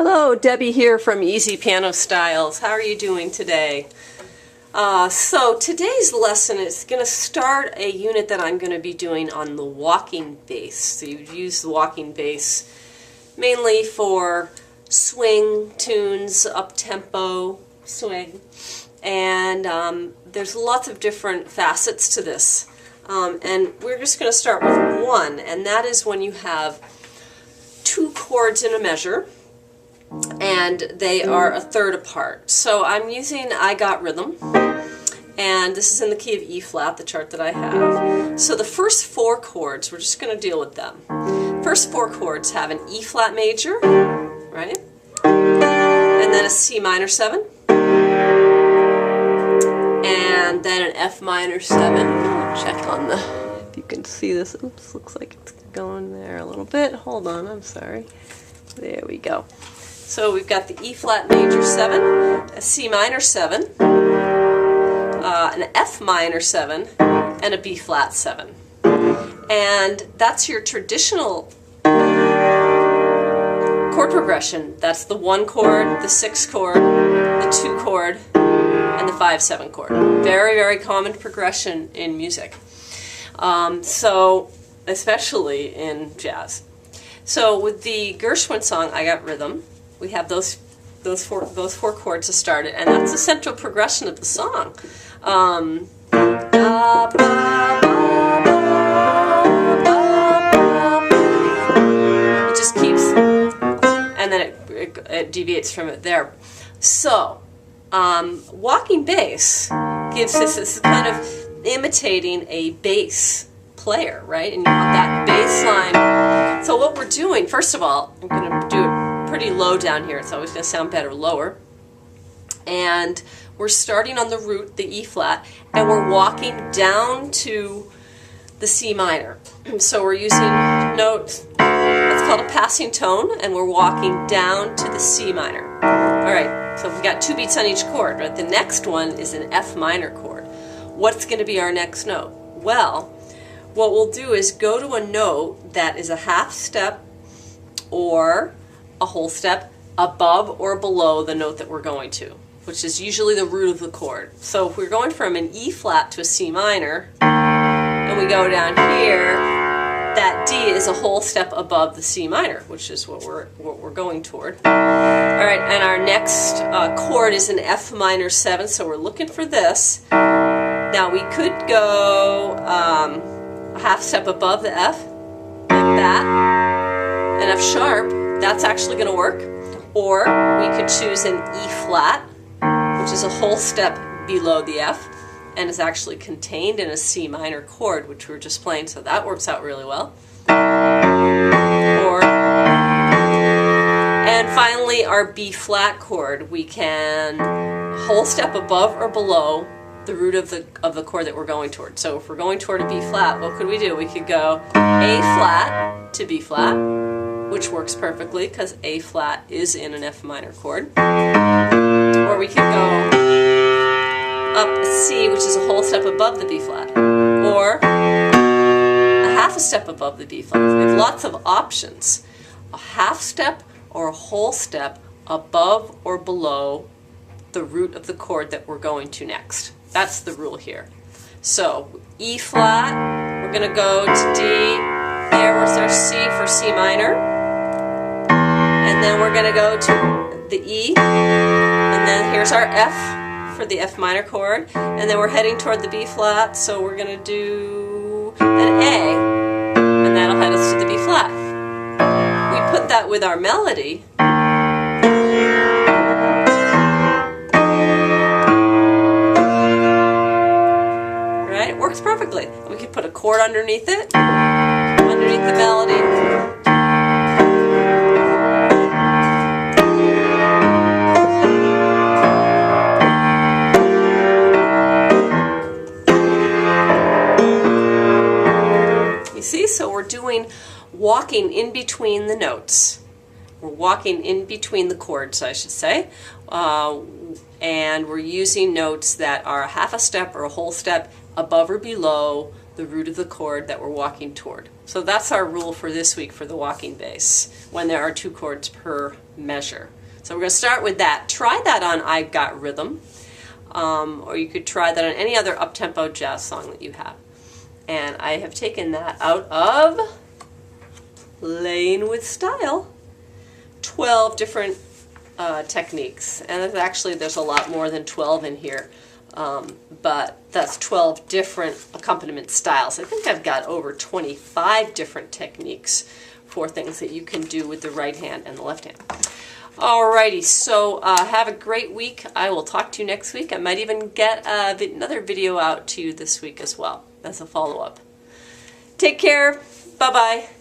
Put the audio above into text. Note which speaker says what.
Speaker 1: Hello, Debbie here from Easy Piano Styles. How are you doing today? So today's lesson is going to start a unit that I'm going to be doing on the walking bass. So you use the walking bass mainly for swing tunes, up-tempo swing, and there's lots of different facets to this. And we're just going to start with one, and that is when you have two chords in a measure and they are a third apart. So I'm using I Got Rhythm, and this is in the key of E flat, the chart that I have. So the first four chords, we're just going to deal with them. First four chords have an E flat major, right? And then a C minor 7. And then an F minor 7. Check on the, if you can see this. Oops, looks like it's going there a little bit. Hold on, I'm sorry. There we go. So we've got the E flat major 7, a C minor 7, an F minor 7, and a B flat 7. And that's your traditional chord progression. That's the 1 chord, the 6 chord, the 2 chord, and the 5/7 chord. Very, very common progression in music. So especially in jazz. So with the Gershwin song, I Got Rhythm, we have those four chords to start it, and that's the central progression of the song. It just keeps, and then it deviates from it there. So walking bass gives us this kind of imitating a bass player, right? And you want that bass line. So what we're doing, first of all, I'm going to do it pretty low down here. It's always going to sound better lower. And we're starting on the root, the E flat, and we're walking down to the C minor. So we're using notes, it's called a passing tone, and we're walking down to the C minor. Alright, so we've got 2 beats on each chord, right? The next one is an F minor chord. What's going to be our next note? Well, what we'll do is go to a note that is a half step or a whole step above or below the note that we're going to, which is usually the root of the chord. So if we're going from an E flat to a C minor, and we go down here, that D is a whole step above the C minor, which is what we're going toward. All right, and our next chord is an F minor 7, so we're looking for this. Now we could go a half step above the F, like that, an F sharp. That's actually going to work. Or we could choose an E flat, which is a whole step below the F, and is actually contained in a C minor chord, which we were just playing, so that works out really well. And finally, our B flat chord, we can whole step above or below the root of the chord that we're going toward. So if we're going toward a B flat, what could we do? We could go A flat to B flat, which works perfectly because A flat is in an F minor chord. Or we could go up a C, which is a whole step above the B flat, or a half a step above the B flat. We have lots of options. A half step or a whole step above or below the root of the chord that we're going to next. That's the rule here. So E flat, we're going to go to D, there was our C for C minor, and then we're going to go to the E, and then here's our F for the F minor chord, and then we're heading toward the B flat, so we're going to do an A, and that'll head us to the B flat. We put that with our melody. Right? It works perfectly. We could put a chord underneath it, underneath the melody. So we're doing walking in between the notes. We're walking in between the chords, I should say. And we're using notes that are a half a step or a whole step above or below the the root of the chord that we're walking toward. So that's our rule for this week for the walking bass, when there are 2 chords per measure. So we're going to start with that. Try that on I've Got Rhythm, or you could try that on any other up-tempo jazz song that you have. And I have taken that out of Playing with Style, 12 different techniques. And actually there's a lot more than 12 in here. But that's 12 different accompaniment styles. I think I've got over 25 different techniques for things that you can do with the right hand and the left hand. Alrighty, so have a great week. I will talk to you next week. I might even get another video out to you this week as well as a follow-up. Take care. Bye-bye.